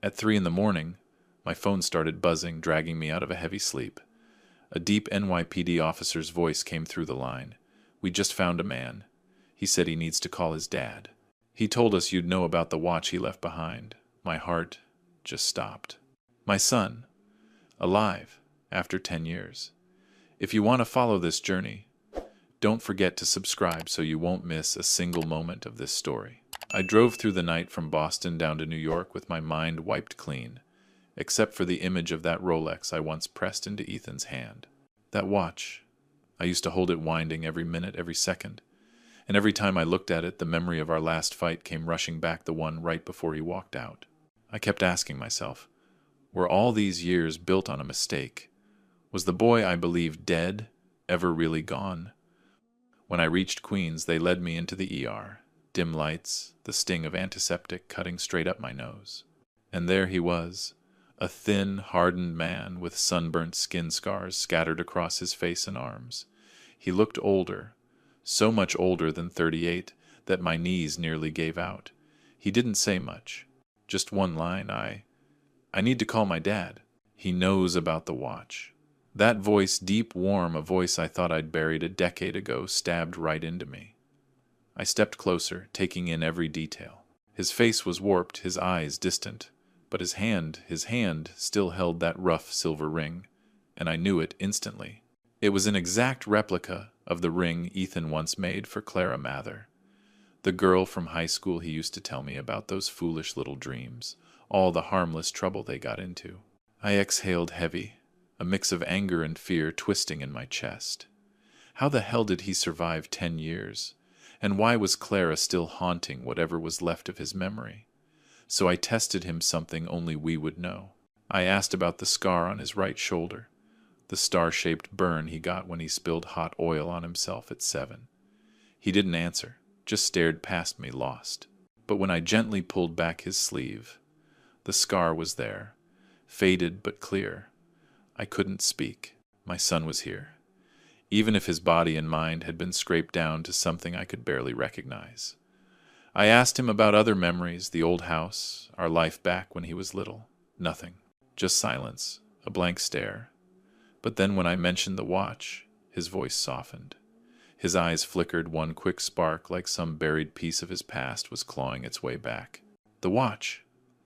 At 3 in the morning, my phone started buzzing, dragging me out of a heavy sleep. A deep NYPD officer's voice came through the line. "We just found a man. He said he needs to call his dad. He told us you'd know about the watch he left behind." My heart just stopped. My son, alive, after 10 years. If you want to follow this journey, don't forget to subscribe so you won't miss a single moment of this story. I drove through the night from Boston down to New York with my mind wiped clean, except for the image of that Rolex I once pressed into Ethan's hand. That watch. I used to hold it winding every minute, every second. And every time I looked at it, the memory of our last fight came rushing back, the one right before he walked out. I kept asking myself, were all these years built on a mistake? Was the boy I believed dead ever really gone? When I reached Queens, they led me into the ER. Dim lights, the sting of antiseptic cutting straight up my nose. And there he was, a thin, hardened man with sunburnt skin scars scattered across his face and arms. He looked older, so much older than 38 that my knees nearly gave out. He didn't say much, just one line, I need to call my dad. He knows about the watch. That voice, deep, warm, a voice I thought I'd buried a decade ago, stabbed right into me. I stepped closer, taking in every detail. His face was warped, his eyes distant, but his hand still held that rough silver ring, and I knew it instantly. It was an exact replica of the ring Ethan once made for Clara Mather, the girl from high school he used to tell me about, those foolish little dreams, all the harmless trouble they got into. I exhaled heavy, a mix of anger and fear twisting in my chest. How the hell did he survive 10 years? And why was Clara still haunting whatever was left of his memory? So I tested him something only we would know. I asked about the scar on his right shoulder, the star-shaped burn he got when he spilled hot oil on himself at 7. He didn't answer, just stared past me, lost. But when I gently pulled back his sleeve, the scar was there, faded but clear. I couldn't speak. My son was here, even if his body and mind had been scraped down to something I could barely recognize. I asked him about other memories, the old house, our life back when he was little. Nothing. Just silence, a blank stare. But then when I mentioned the watch, his voice softened. His eyes flickered one quick spark, like some buried piece of his past was clawing its way back. The watch.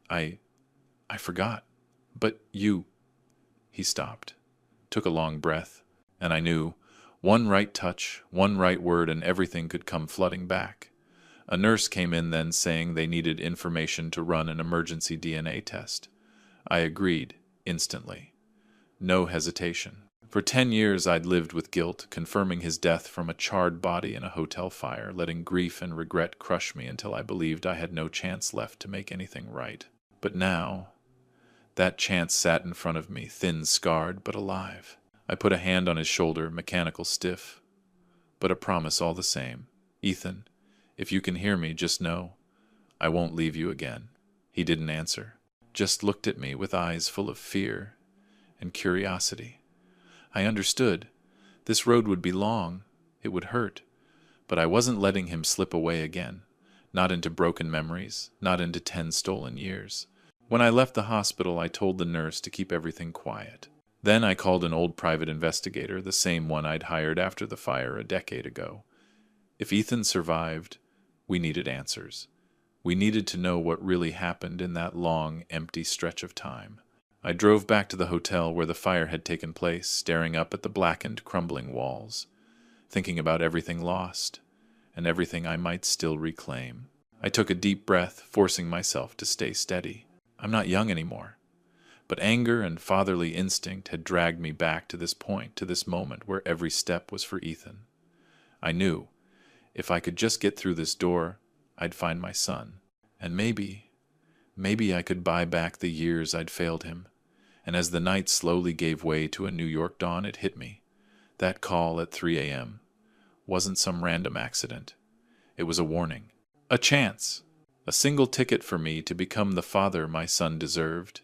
I forgot. But you... He stopped, took a long breath, and I knew, one right touch, one right word, and everything could come flooding back. A nurse came in then saying they needed information to run an emergency DNA test. I agreed, instantly. No hesitation. For 10 years I'd lived with guilt, confirming his death from a charred body in a hotel fire, letting grief and regret crush me until I believed I had no chance left to make anything right. But now, that chance sat in front of me, thin, scarred, but alive. I put a hand on his shoulder, mechanical, stiff, but a promise all the same. "Ethan, if you can hear me, just know, I won't leave you again." He didn't answer, just looked at me with eyes full of fear and curiosity. I understood. This road would be long, it would hurt, but I wasn't letting him slip away again, not into broken memories, not into 10 stolen years. When I left the hospital, I told the nurse to keep everything quiet. Then I called an old private investigator, the same one I'd hired after the fire a decade ago. If Ethan survived, we needed answers. We needed to know what really happened in that long, empty stretch of time. I drove back to the hotel where the fire had taken place, staring up at the blackened, crumbling walls, thinking about everything lost and everything I might still reclaim. I took a deep breath, forcing myself to stay steady. I'm not young anymore. But anger and fatherly instinct had dragged me back to this point, to this moment where every step was for Ethan. I knew, if I could just get through this door, I'd find my son. And maybe I could buy back the years I'd failed him. And as the night slowly gave way to a New York dawn, it hit me. That call at 3 a.m. wasn't some random accident. It was a warning. A chance. A single ticket for me to become the father my son deserved,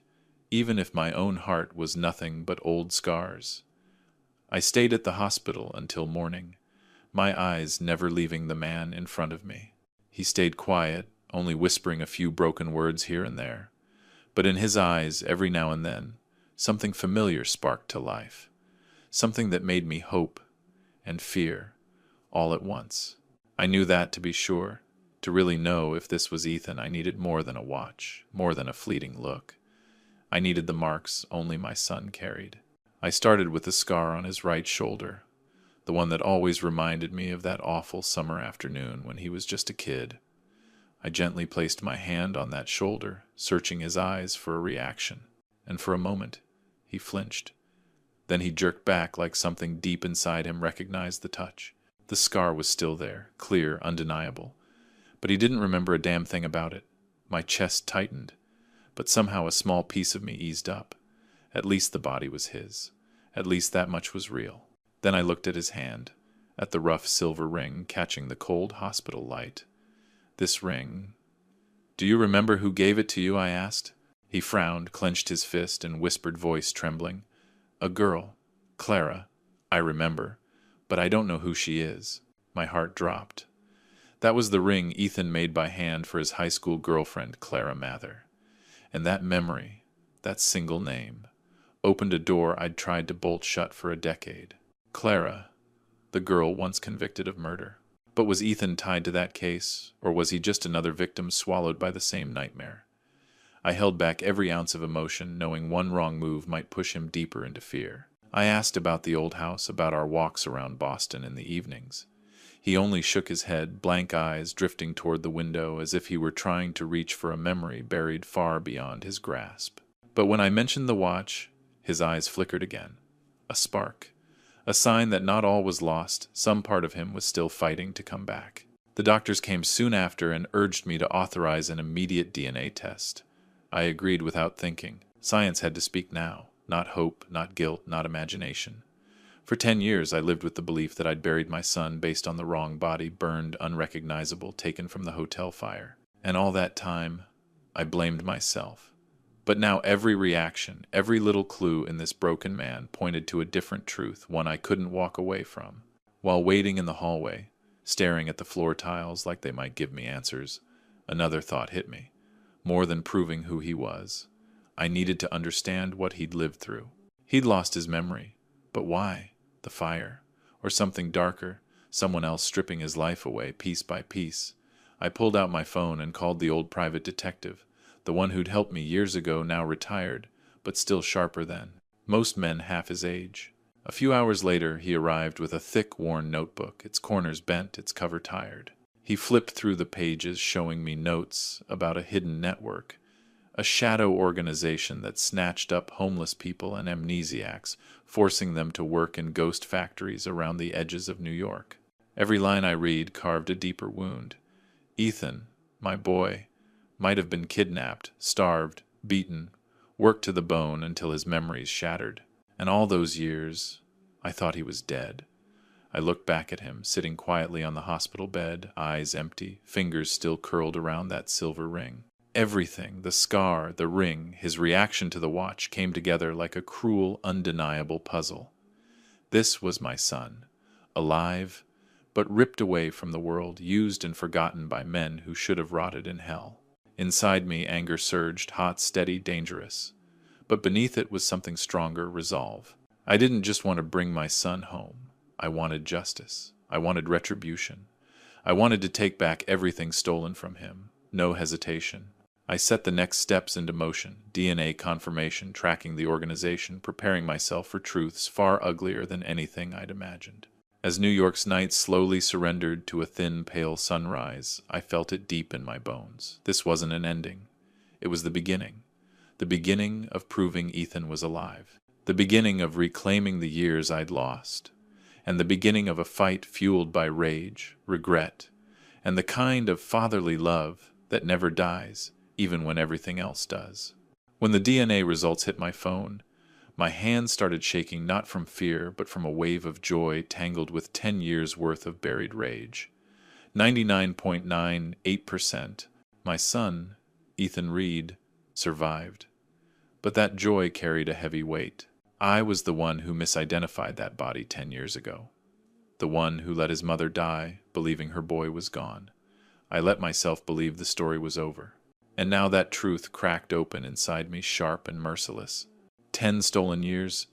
even if my own heart was nothing but old scars. I stayed at the hospital until morning, my eyes never leaving the man in front of me. He stayed quiet, only whispering a few broken words here and there, But in his eyes, every now and then, something familiar sparked to life, something that made me hope and fear all at once. I knew that, to be sure. To really know if this was Ethan, I needed more than a watch, more than a fleeting look. I needed the marks only my son carried. I started with the scar on his right shoulder, the one that always reminded me of that awful summer afternoon when he was just a kid. I gently placed my hand on that shoulder, searching his eyes for a reaction, and for a moment he flinched. Then he jerked back like something deep inside him recognized the touch. The scar was still there, clear, undeniable, but he didn't remember a damn thing about it. My chest tightened, but somehow a small piece of me eased up. At least the body was his. At least that much was real. Then I looked at his hand, at the rough silver ring catching the cold hospital light. This ring... "Do you remember who gave it to you?" I asked. He frowned, clenched his fist, and whispered, voice trembling, "A girl. Clara. I remember. But I don't know who she is." My heart dropped. That was the ring Ethan made by hand for his high school girlfriend, Clara Mather. And that memory, that single name, opened a door I'd tried to bolt shut for a decade. Clara, the girl once convicted of murder. But was Ethan tied to that case, or was he just another victim swallowed by the same nightmare? I held back every ounce of emotion, knowing one wrong move might push him deeper into fear. I asked about the old house, about our walks around Boston in the evenings. He only shook his head, blank eyes drifting toward the window as if he were trying to reach for a memory buried far beyond his grasp. But when I mentioned the watch, his eyes flickered again. A spark. A sign that not all was lost, some part of him was still fighting to come back. The doctors came soon after and urged me to authorize an immediate DNA test. I agreed without thinking. Science had to speak now. Not hope, not guilt, not imagination. For 10 years I lived with the belief that I'd buried my son based on the wrong body, burned, unrecognizable, taken from the hotel fire. And all that time, I blamed myself. But now every reaction, every little clue in this broken man pointed to a different truth, one I couldn't walk away from. While waiting in the hallway, staring at the floor tiles like they might give me answers, another thought hit me. More than proving who he was, I needed to understand what he'd lived through. He'd lost his memory. But why? The fire. Or something darker, someone else stripping his life away piece by piece. I pulled out my phone and called the old private detective, the one who'd helped me years ago, now retired, but still sharper than. Most men half his age. A few hours later, he arrived with a thick, worn notebook, its corners bent, its cover tired. He flipped through the pages, showing me notes about a hidden network, a shadow organization that snatched up homeless people and amnesiacs, forcing them to work in ghost factories around the edges of New York. Every line I read carved a deeper wound. Ethan, my boy, might have been kidnapped, starved, beaten, worked to the bone until his memories shattered. And all those years, I thought he was dead. I looked back at him, sitting quietly on the hospital bed, eyes empty, fingers still curled around that silver ring. Everything, the scar, the ring, his reaction to the watch, came together like a cruel, undeniable puzzle. This was my son, alive, but ripped away from the world, used and forgotten by men who should have rotted in hell. Inside me, anger surged, hot, steady, dangerous. But beneath it was something stronger, resolve. I didn't just want to bring my son home. I wanted justice. I wanted retribution. I wanted to take back everything stolen from him. No hesitation. I set the next steps into motion, DNA confirmation, tracking the organization, preparing myself for truths far uglier than anything I'd imagined. As New York's night slowly surrendered to a thin, pale sunrise, I felt it deep in my bones. This wasn't an ending. It was the beginning of proving Ethan was alive, the beginning of reclaiming the years I'd lost, and the beginning of a fight fueled by rage, regret, and the kind of fatherly love that never dies, even when everything else does. When the DNA results hit my phone, my hands started shaking not from fear, but from a wave of joy tangled with 10 years' worth of buried rage. 99.98%. My son, Ethan Reed, survived. But that joy carried a heavy weight. I was the one who misidentified that body 10 years ago. The one who let his mother die, believing her boy was gone. I let myself believe the story was over. And now that truth cracked open inside me, sharp and merciless. 10 stolen years?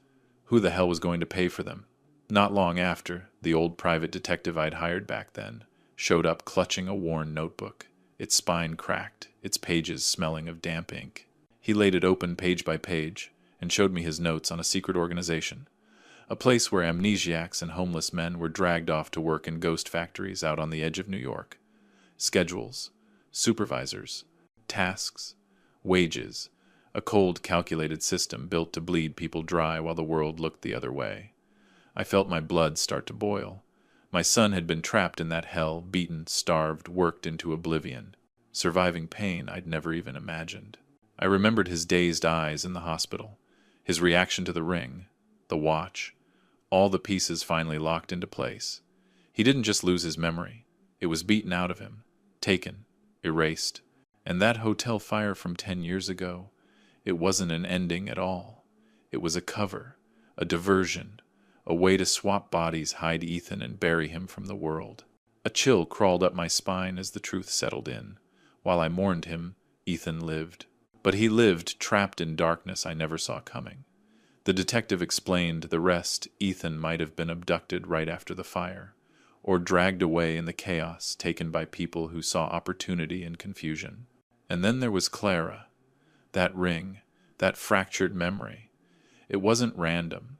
Who the hell was going to pay for them? Not long after, the old private detective I'd hired back then showed up clutching a worn notebook, its spine cracked, its pages smelling of damp ink. He laid it open page by page and showed me his notes on a secret organization, a place where amnesiacs and homeless men were dragged off to work in ghost factories out on the edge of New York. Schedules, supervisors, tasks, wages, a cold, calculated system built to bleed people dry while the world looked the other way. I felt my blood start to boil. My son had been trapped in that hell, beaten, starved, worked into oblivion, surviving pain I'd never even imagined. I remembered his dazed eyes in the hospital, his reaction to the ring, the watch, all the pieces finally locked into place. He didn't just lose his memory. It was beaten out of him, taken, erased. And that hotel fire from 10 years ago, it wasn't an ending at all. It was a cover, a diversion, a way to swap bodies, hide Ethan, and bury him from the world. A chill crawled up my spine as the truth settled in. While I mourned him, Ethan lived. But he lived trapped in darkness I never saw coming. The detective explained the rest. Ethan might have been abducted right after the fire, or dragged away in the chaos, taken by people who saw opportunity in confusion. And then there was Clara. That ring, that fractured memory. It wasn't random.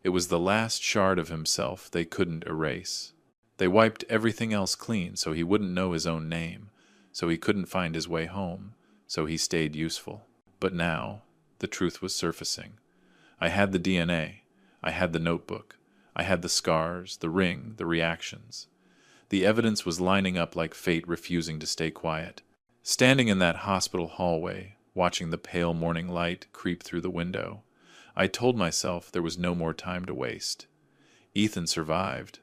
It was the last shard of himself they couldn't erase. They wiped everything else clean so he wouldn't know his own name, so he couldn't find his way home, so he stayed useful. But now, the truth was surfacing. I had the DNA. I had the notebook. I had the scars, the ring, the reactions. The evidence was lining up like fate refusing to stay quiet. Standing in that hospital hallway, watching the pale morning light creep through the window, I told myself there was no more time to waste. Ethan survived,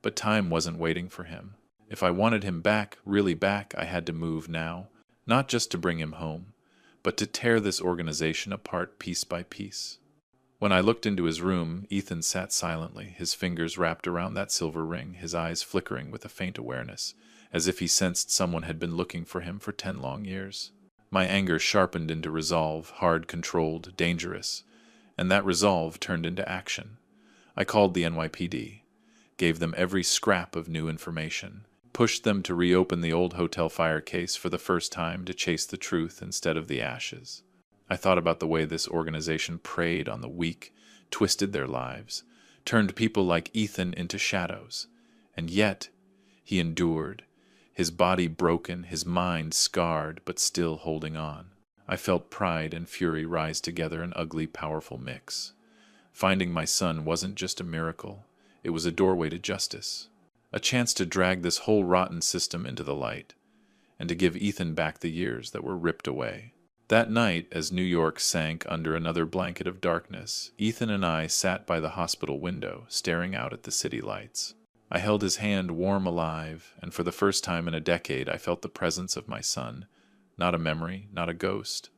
but time wasn't waiting for him. If I wanted him back, really back, I had to move now, not just to bring him home, but to tear this organization apart piece by piece. When I looked into his room, Ethan sat silently, his fingers wrapped around that silver ring, his eyes flickering with a faint awareness, as if he sensed someone had been looking for him for 10 long years. My anger sharpened into resolve, hard, controlled, dangerous, and that resolve turned into action. I called the NYPD, gave them every scrap of new information, pushed them to reopen the old hotel fire case for the first time to chase the truth instead of the ashes. I thought about the way this organization preyed on the weak, twisted their lives, turned people like Ethan into shadows. And yet, he endured, his body broken, his mind scarred, but still holding on. I felt pride and fury rise together, an ugly, powerful mix. Finding my son wasn't just a miracle, it was a doorway to justice, a chance to drag this whole rotten system into the light, and to give Ethan back the years that were ripped away. That night, as New York sank under another blanket of darkness, Ethan and I sat by the hospital window, staring out at the city lights. I held his hand warm, alive, and for the first time in a decade I felt the presence of my son. Not a memory, not a ghost.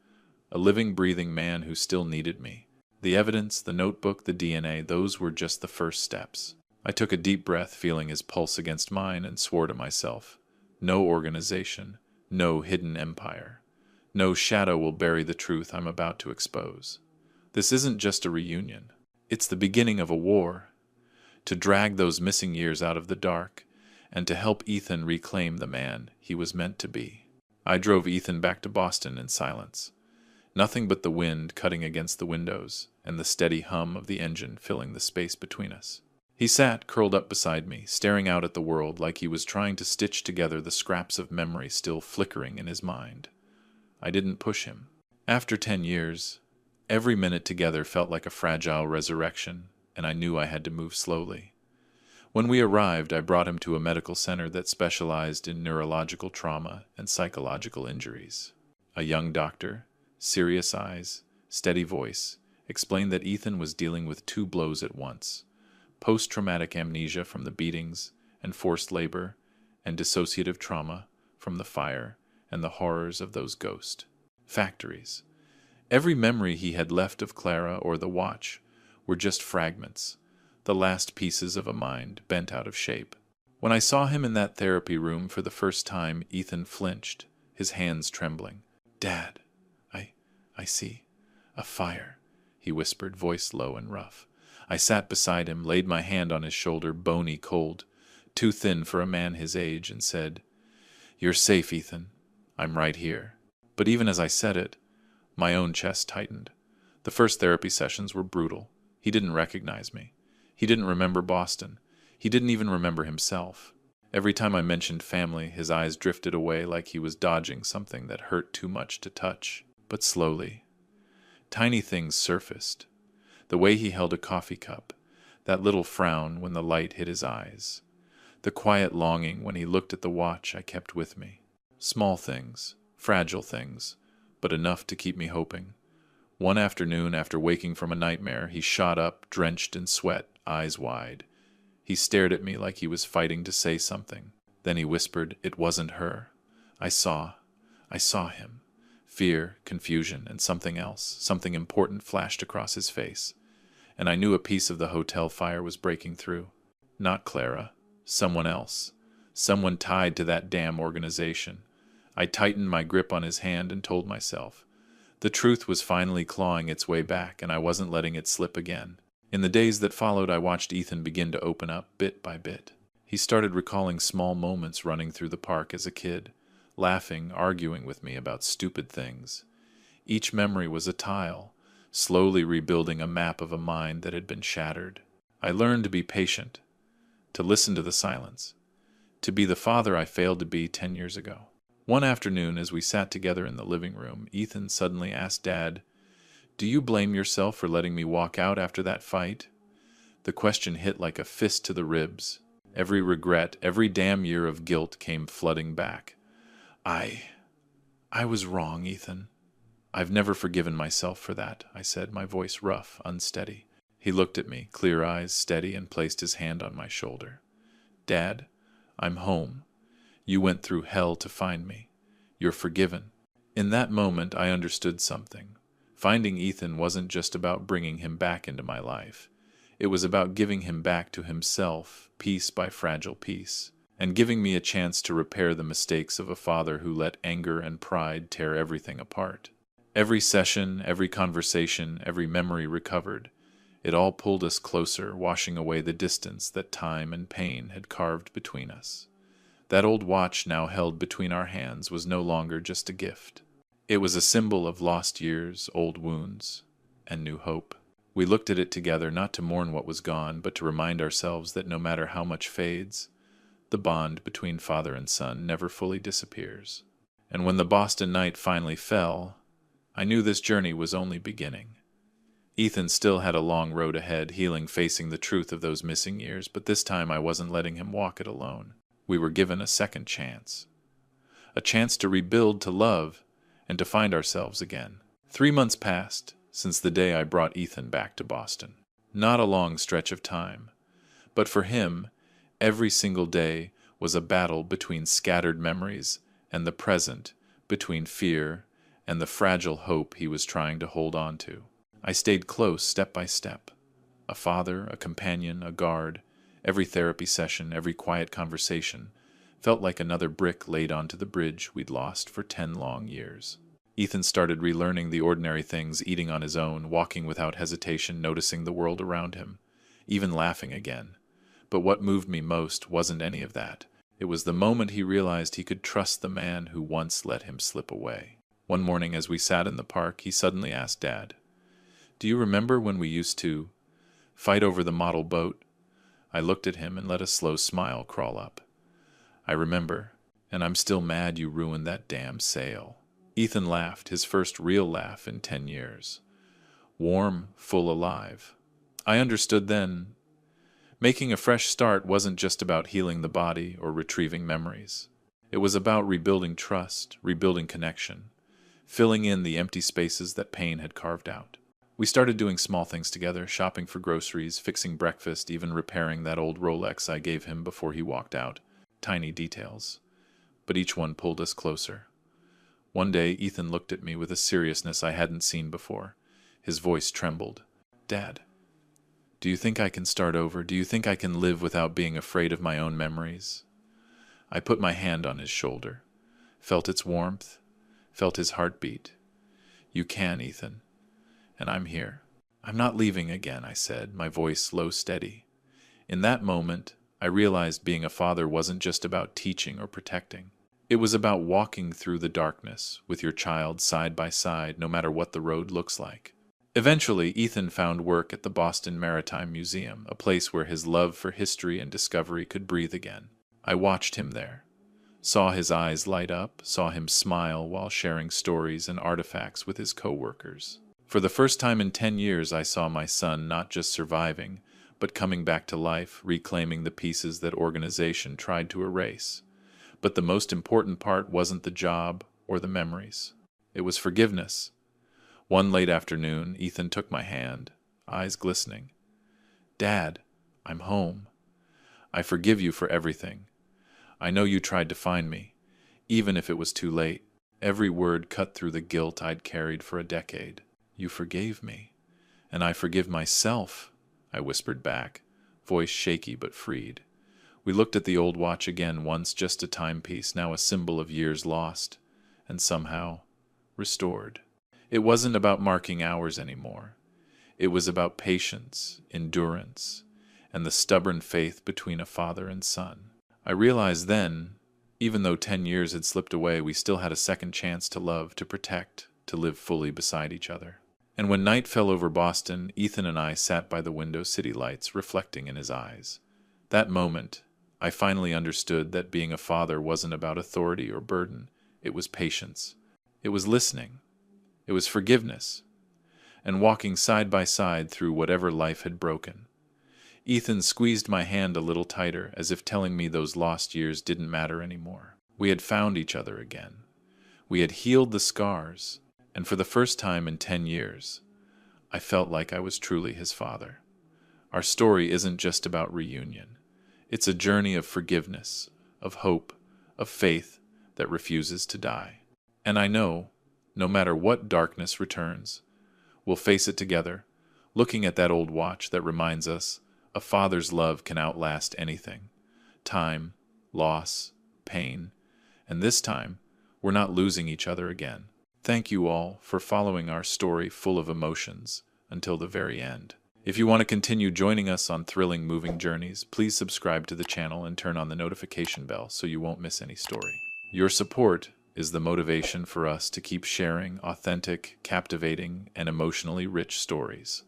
A living, breathing man who still needed me. The evidence, the notebook, the DNA, those were just the first steps. I took a deep breath, feeling his pulse against mine, and swore to myself, no organization, no hidden empire. No shadow will bury the truth I'm about to expose. This isn't just a reunion. It's the beginning of a war. To drag those missing years out of the dark, and to help Ethan reclaim the man he was meant to be. I drove Ethan back to Boston in silence. Nothing but the wind cutting against the windows, and the steady hum of the engine filling the space between us. He sat curled up beside me, staring out at the world like he was trying to stitch together the scraps of memory still flickering in his mind. I didn't push him. After 10 years, every minute together felt like a fragile resurrection, and I knew I had to move slowly. When we arrived, I brought him to a medical center that specialized in neurological trauma and psychological injuries. A young doctor, serious eyes, steady voice, explained that Ethan was dealing with 2 blows at once: post-traumatic amnesia from the beatings and forced labor, and dissociative trauma from the fire and the horrors of those ghost factories. Every memory he had left of Clara or the watch were just fragments, the last pieces of a mind bent out of shape. When I saw him in that therapy room for the first time, Ethan flinched, his hands trembling. Dad, I, I see. A fire, he whispered, voice low and rough. I sat beside him, laid my hand on his shoulder, bony cold, too thin for a man his age, and said, "You're safe, Ethan. I'm right here." But even as I said it, my own chest tightened. The first therapy sessions were brutal. He didn't recognize me. He didn't remember Boston. He didn't even remember himself. Every time I mentioned family, his eyes drifted away like he was dodging something that hurt too much to touch. But slowly, tiny things surfaced. The way he held a coffee cup, that little frown when the light hit his eyes, the quiet longing when he looked at the watch I kept with me. Small things, fragile things, but enough to keep me hoping. One afternoon, after waking from a nightmare, he shot up, drenched in sweat, eyes wide. He stared at me like he was fighting to say something. Then he whispered, "It wasn't her." I saw him. Fear, confusion, and something else, something important flashed across his face. And I knew a piece of the hotel fire was breaking through. Not Clara. Someone else. Someone tied to that damn organization. I tightened my grip on his hand and told myself. The truth was finally clawing its way back, and I wasn't letting it slip again. In the days that followed, I watched Ethan begin to open up, bit by bit. He started recalling small moments running through the park as a kid, laughing, arguing with me about stupid things. Each memory was a tile, slowly rebuilding a map of a mind that had been shattered. I learned to be patient, to listen to the silence, to be the father I failed to be 10 years ago. One afternoon, as we sat together in the living room, Ethan suddenly asked Dad, "Do you blame yourself for letting me walk out after that fight?" The question hit like a fist to the ribs. Every regret, every damn year of guilt came flooding back. I was wrong, Ethan. I've never forgiven myself for that, I said, my voice rough, unsteady. He looked at me, clear eyes, steady, and placed his hand on my shoulder. "Dad, I'm home. You went through hell to find me. You're forgiven." In that moment, I understood something. Finding Ethan wasn't just about bringing him back into my life. It was about giving him back to himself, piece by fragile piece, and giving me a chance to repair the mistakes of a father who let anger and pride tear everything apart. Every session, every conversation, every memory recovered. It all pulled us closer, washing away the distance that time and pain had carved between us. That old watch now held between our hands was no longer just a gift. It was a symbol of lost years, old wounds, and new hope. We looked at it together not to mourn what was gone, but to remind ourselves that no matter how much fades, the bond between father and son never fully disappears. And when the Boston night finally fell, I knew this journey was only beginning. Ethan still had a long road ahead, healing, facing the truth of those missing years, but this time I wasn't letting him walk it alone. We were given a second chance. A chance to rebuild, to love, and to find ourselves again. 3 months passed since the day I brought Ethan back to Boston. Not a long stretch of time, but for him, every single day was a battle between scattered memories and the present, between fear and the fragile hope he was trying to hold on to. I stayed close step by step. A father, a companion, a guard. Every therapy session, every quiet conversation felt like another brick laid onto the bridge we'd lost for 10 long years. Ethan started relearning the ordinary things, eating on his own, walking without hesitation, noticing the world around him, even laughing again. But what moved me most wasn't any of that. It was the moment he realized he could trust the man who once let him slip away. One morning as we sat in the park, he suddenly asked Dad, "Do you remember when we used to fight over the model boat?" I looked at him and let a slow smile crawl up. "I remember, and I'm still mad you ruined that damn sail." Ethan laughed, his first real laugh in 10 years. Warm, full, alive. I understood then. Making a fresh start wasn't just about healing the body or retrieving memories. It was about rebuilding trust, rebuilding connection, filling in the empty spaces that pain had carved out. We started doing small things together, shopping for groceries, fixing breakfast, even repairing that old Rolex I gave him before he walked out. Tiny details. But each one pulled us closer. One day, Ethan looked at me with a seriousness I hadn't seen before. His voice trembled. "Dad, do you think I can start over? Do you think I can live without being afraid of my own memories?" I put my hand on his shoulder, felt its warmth, felt his heartbeat. "You can, Ethan. And I'm here." "I'm not leaving again," I said, my voice low steady. In that moment, I realized being a father wasn't just about teaching or protecting. It was about walking through the darkness with your child side by side, no matter what the road looks like. Eventually, Ethan found work at the Boston Maritime Museum, a place where his love for history and discovery could breathe again. I watched him there, saw his eyes light up, saw him smile while sharing stories and artifacts with his coworkers. For the first time in 10 years, I saw my son not just surviving, but coming back to life, reclaiming the pieces that organization tried to erase. But the most important part wasn't the job or the memories. It was forgiveness. One late afternoon, Ethan took my hand, eyes glistening. "Dad, I'm home. I forgive you for everything. I know you tried to find me, even if it was too late." Every word cut through the guilt I'd carried for a decade. "You forgave me, and I forgive myself," I whispered back, voice shaky but freed. We looked at the old watch again, once just a timepiece, now a symbol of years lost, and somehow restored. It wasn't about marking hours anymore. It was about patience, endurance, and the stubborn faith between a father and son. I realized then, even though 10 years had slipped away, we still had a second chance to love, to protect, to live fully beside each other. And when night fell over Boston, Ethan and I sat by the window city lights, reflecting in his eyes. That moment, I finally understood that being a father wasn't about authority or burden. It was patience. It was listening. It was forgiveness. And walking side by side through whatever life had broken. Ethan squeezed my hand a little tighter, as if telling me those lost years didn't matter anymore. We had found each other again. We had healed the scars, and for the first time in 10 years, I felt like I was truly his father. Our story isn't just about reunion. It's a journey of forgiveness, of hope, of faith that refuses to die. And I know, no matter what darkness returns, we'll face it together, looking at that old watch that reminds us a father's love can outlast anything. Time, loss, pain, and this time, we're not losing each other again. Thank you all for following our story full of emotions until the very end. If you want to continue joining us on thrilling, moving journeys, please subscribe to the channel and turn on the notification bell so you won't miss any story. Your support is the motivation for us to keep sharing authentic, captivating, and emotionally rich stories.